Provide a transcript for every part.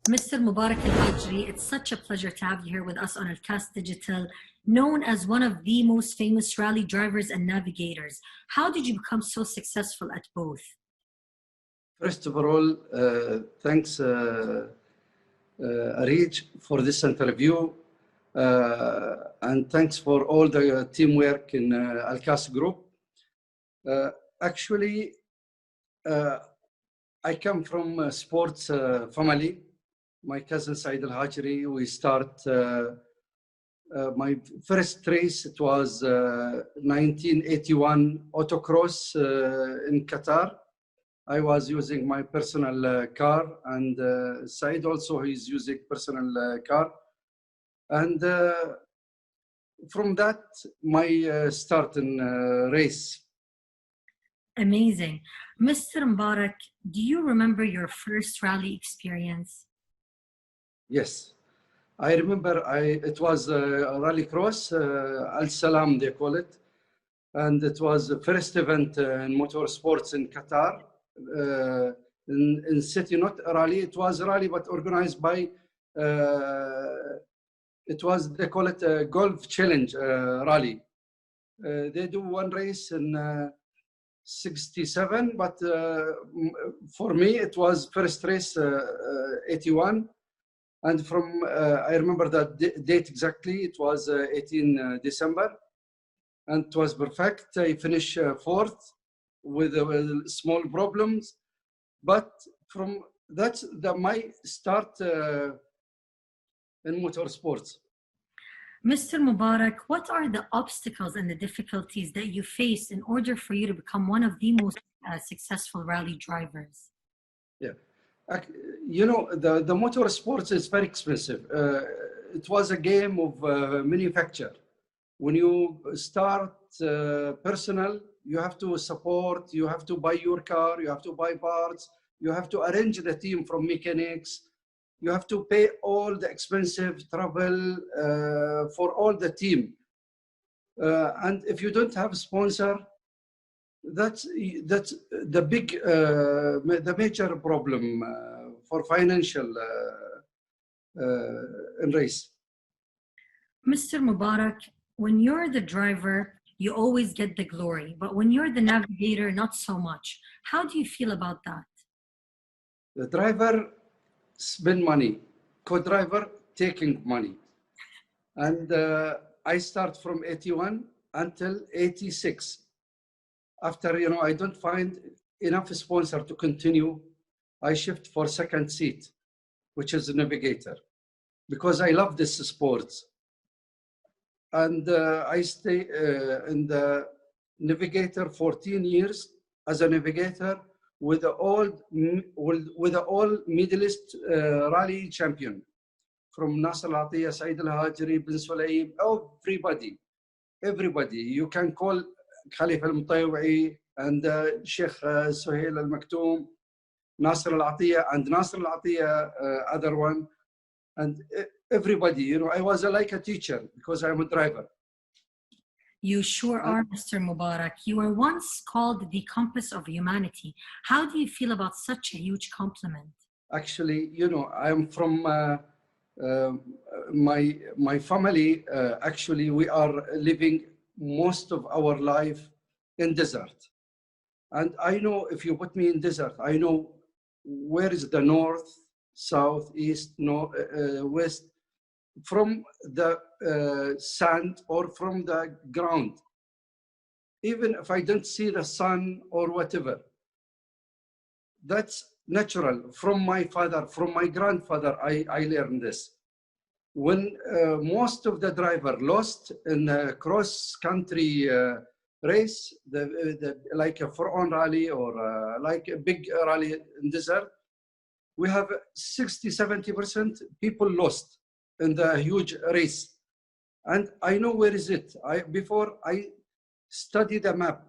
Mr. Mubarak Al-Hajri, it's such a pleasure to have you here with us on Al-Cast Digital, known as one of the most famous rally drivers and navigators. How did you become so successful at both? First of all, thanks, Arij, for this interview. And thanks for all the teamwork in Al-Cast Group. Actually, I come from a sports family. My cousin Said Al-Hajri, we start my first race, it was 1981 autocross in Qatar. I was using my personal car, and Said also is using personal car. And from that, my start in race. Amazing. Mr. Mubarak, do you remember your first rally experience? Yes, I remember it was a rally cross, Al Salam they call it. And it was the first event in motorsports in Qatar. In city, not a rally, it was a rally, but organized by, it was, they call it a golf challenge rally. They do one race in 67, but for me, it was first race 81. And from, I remember that date exactly, it was 18 December. And it was perfect. I finished fourth with small problems. But from that's my start in motorsports. Mr. Mubarak, what are the obstacles and the difficulties that you faced in order for you to become one of the most successful rally drivers? Yeah. You know, the motorsports is very expensive. It was a game of manufacture. When you start personal, you have to support, you have to buy your car, you have to buy parts, you have to arrange the team from mechanics, you have to pay all the expensive travel for all the team. And if you don't have a sponsor, that's the big, the major problem for financial in race. Mr. Mubarak, when you're the driver, you always get the glory, but when you're the navigator, not so much. How do you feel about that? The driver spend money, co-driver taking money. And I start from 81 until 86. After, you know, I don't find enough sponsor to continue, I shift for second seat, which is a navigator, because I love this sport. And I stay in the navigator 14 years as a navigator with the all Middle East rally champion, from Nasser Al-Attiyah, Said Al-Hajri, Bin Sulaim, everybody. You can call Khalif Al-Mutaywi and Sheikh Suhail Al-Maktoum, Nasser Al-Attiyah, and Nasser Al-Attiyah other one, and everybody. You know, I was like a teacher because I'm a driver. You sure are, Mr. Mubarak. You were once called the compass of humanity. How do you feel about such a huge compliment? Actually, you know, I'm from my family. Actually, we are living most of our life in desert. And I know if you put me in desert, I know where is the north, south, east, west, from the sand or from the ground. Even if I don't see the sun or whatever, that's natural. From my father, from my grandfather, I learned this. When most of the driver lost in a cross-country race, like a Pharaoh rally or like a big rally in desert, we have 60–70% people lost in the huge race. And I know where is it. Before I study the map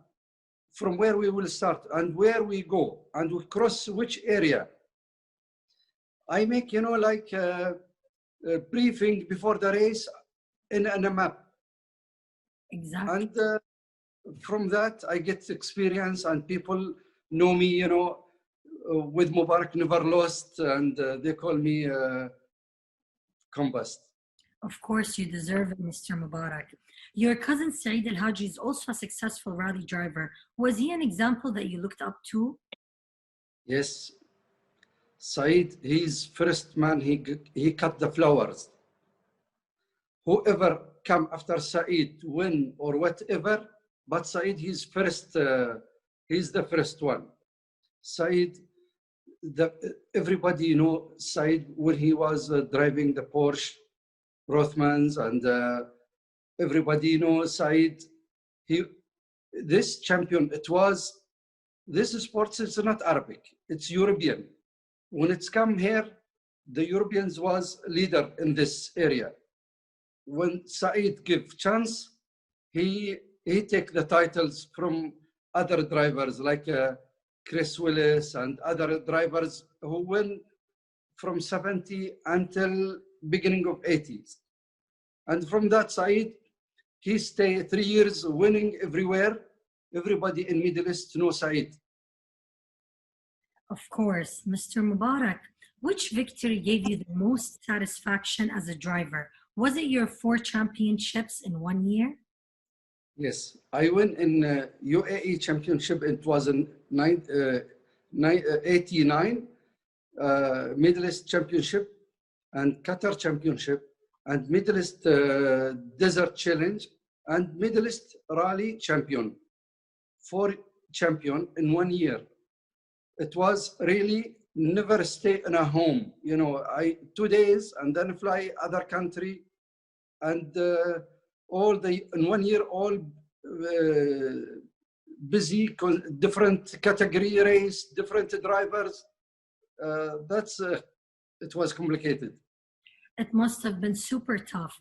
from where we will start and where we go and we cross which area. I make, you know, like a briefing before the race in a map. Exactly. And from that, I get experience and people know me, you know, with Mubarak never lost, and they call me Combust. Of course, you deserve it, Mr. Mubarak. Your cousin Saeed Al Haji is also a successful rally driver. Was he an example that you looked up to? Yes, Saeed, he's first man, he cut the flowers. Whoever come after Saeed, win or whatever, but Saeed, he's the first one. Saeed, everybody know Saeed when he was driving the Porsche Rothmans, and everybody knows Saeed. This champion, this sport is not Arabic, it's European. When it's come here, the Europeans was leader in this area. When Saeed give chance, he take the titles from other drivers like Chris Willis and other drivers who win from 70 until beginning of 80s. And from that Saeed, he stayed 3 years winning everywhere. Everybody in Middle East knows Saeed. Of course, Mr. Mubarak, which victory gave you the most satisfaction as a driver? Was it your 4 championships in 1 year? Yes, I won in UAE championship. It was in 89, Middle East championship, and Qatar championship, and Middle East Desert Challenge, and Middle East Rally champion. 4 champion in 1 year. It was really never stay in a home. You know, 2 days and then fly other country, and in 1 year all busy, different category race, different drivers. It was complicated. It must have been super tough.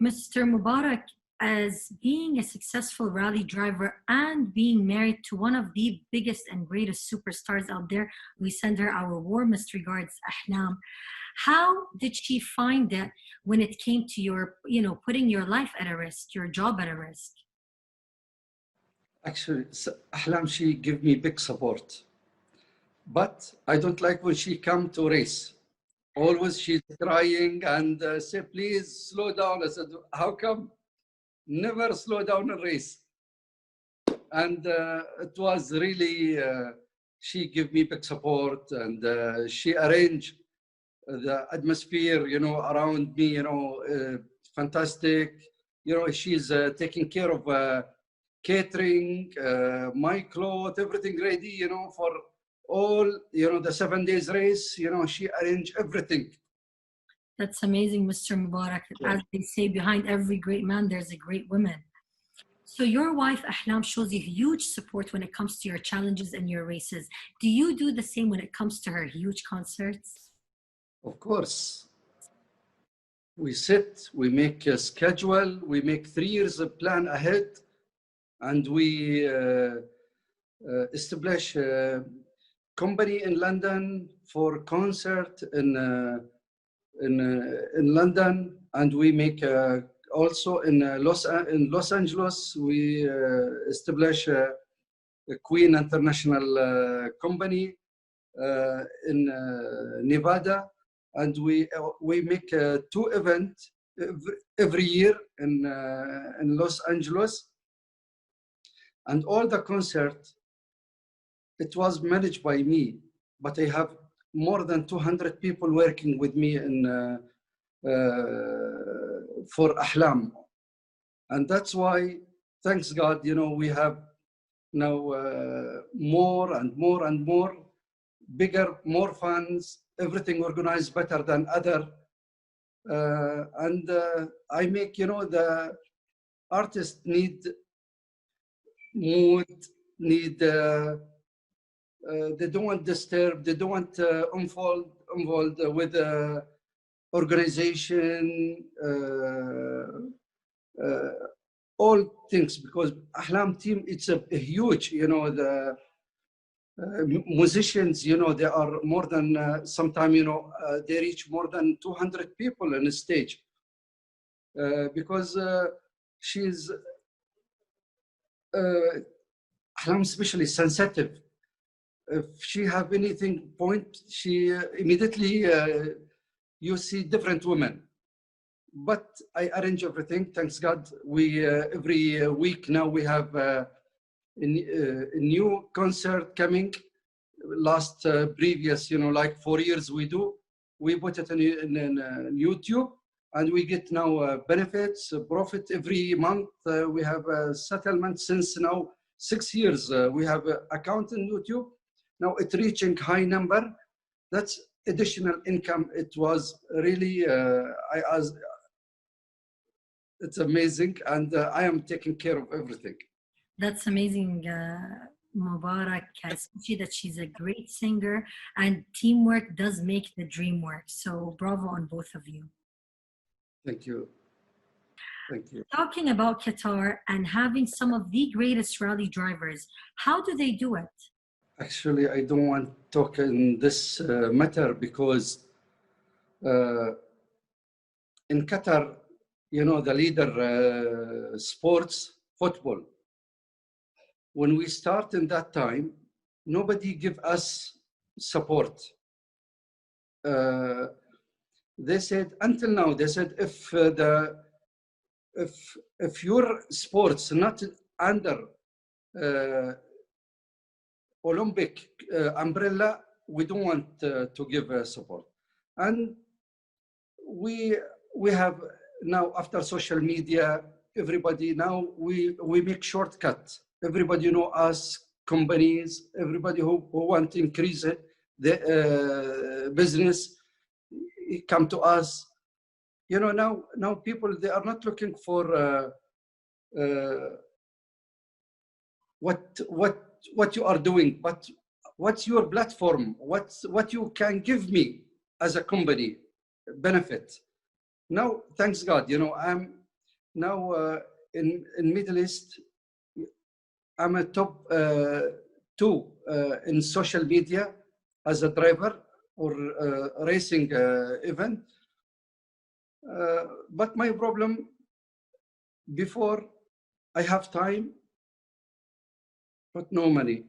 Mr. Mubarak, as being a successful rally driver and being married to one of the biggest and greatest superstars out there, we send her our warmest regards, Ahlam. How did she find it when it came to your, putting your life at a risk, your job at a risk? Actually, Ahlam, she give me big support. But I don't like when she come to race. Always she's crying and say, please slow down. I said, how come? Never slow down a race. And it was really, she gave me big support, and she arranged the atmosphere, around me, fantastic. She's taking care of catering, my clothes, everything ready, for all, the 7 days race, she arranged everything. That's amazing, Mr. Mubarak. As they say, behind every great man, there's a great woman. So your wife, Ahlam, shows you huge support when it comes to your challenges and your races. Do you do the same when it comes to her huge concerts? Of course. We sit, we make a schedule, we make 3 years of plan ahead, and we establish a company in London for concert in London, and we make also in Los Angeles. We establish a Queen International company in Nevada, and we make 2 events every year in Los Angeles, and all the concert. It was managed by me, but I have more than 200 people working with me for Ahlam. And that's why, thanks God, we have now more and more and more, bigger, more funds, everything organized better than other. And I make, the artists need mood, need, they don't want disturb, they don't want involved with organization, all things, because Ahlam team, it's a huge, the musicians, they are more than, sometimes, they reach more than 200 people on the stage, because she's, Ahlam especially sensitive. If she have anything point, she immediately you see different women. But I arrange everything. Thanks God. We every week now we have a new concert coming. Last previous, like 4 years we do. We put it in YouTube, and we get now benefits, profit every month. We have a settlement since now 6 years. We have an account in YouTube. Now it's reaching high number. That's additional income. It was really, it's amazing, and I am taking care of everything. That's amazing, Mubarak, especially that she's a great singer, and teamwork does make the dream work. So bravo on both of you. Thank you. Thank you. Talking about Qatar and having some of the greatest rally drivers, how do they do it? Actually, I don't want to talk in this matter because in Qatar, the leader sports, football. When we start in that time, nobody give us support. They said, until now, they said, if your sports not under Olympic umbrella, we don't want to give support. And we have now, after social media, everybody now, we make shortcut. Everybody know us, companies, everybody who want to increase the business, come to us. Now people, they are not looking for what you are doing, but what's your platform, what you can give me as a company benefit. Now, thanks God, I'm now in Middle East. I'm a top 2 in social media as a driver or racing event. But my problem, before I have time, but no money.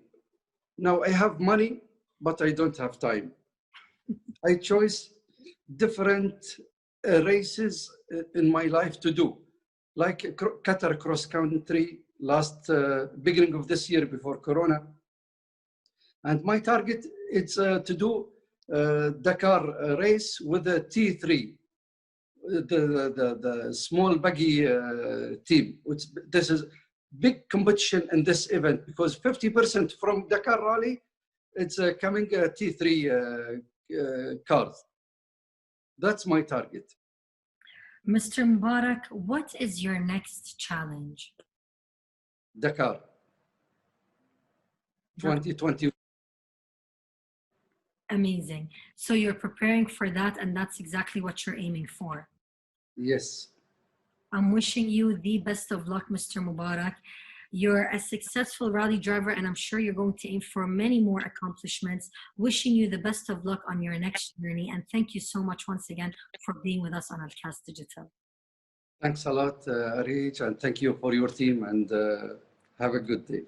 Now I have money, but I don't have time. I chose different races in my life to do, like Qatar cross country last beginning of this year before Corona. And my target is to do Dakar race with a T3, the small buggy team. This is big competition in this event because 50% from Dakar Rally, it's coming T3 cars. That's my target. Mr. Mubarak, what is your next challenge? Dakar 2020. Amazing. So you're preparing for that, and that's exactly what you're aiming for. Yes. I'm wishing you the best of luck, Mr. Mubarak. You're a successful rally driver, and I'm sure you're going to aim for many more accomplishments. Wishing you the best of luck on your next journey. And thank you so much once again for being with us on Alcast Digital. Thanks a lot, Arij, and thank you for your team, and have a good day.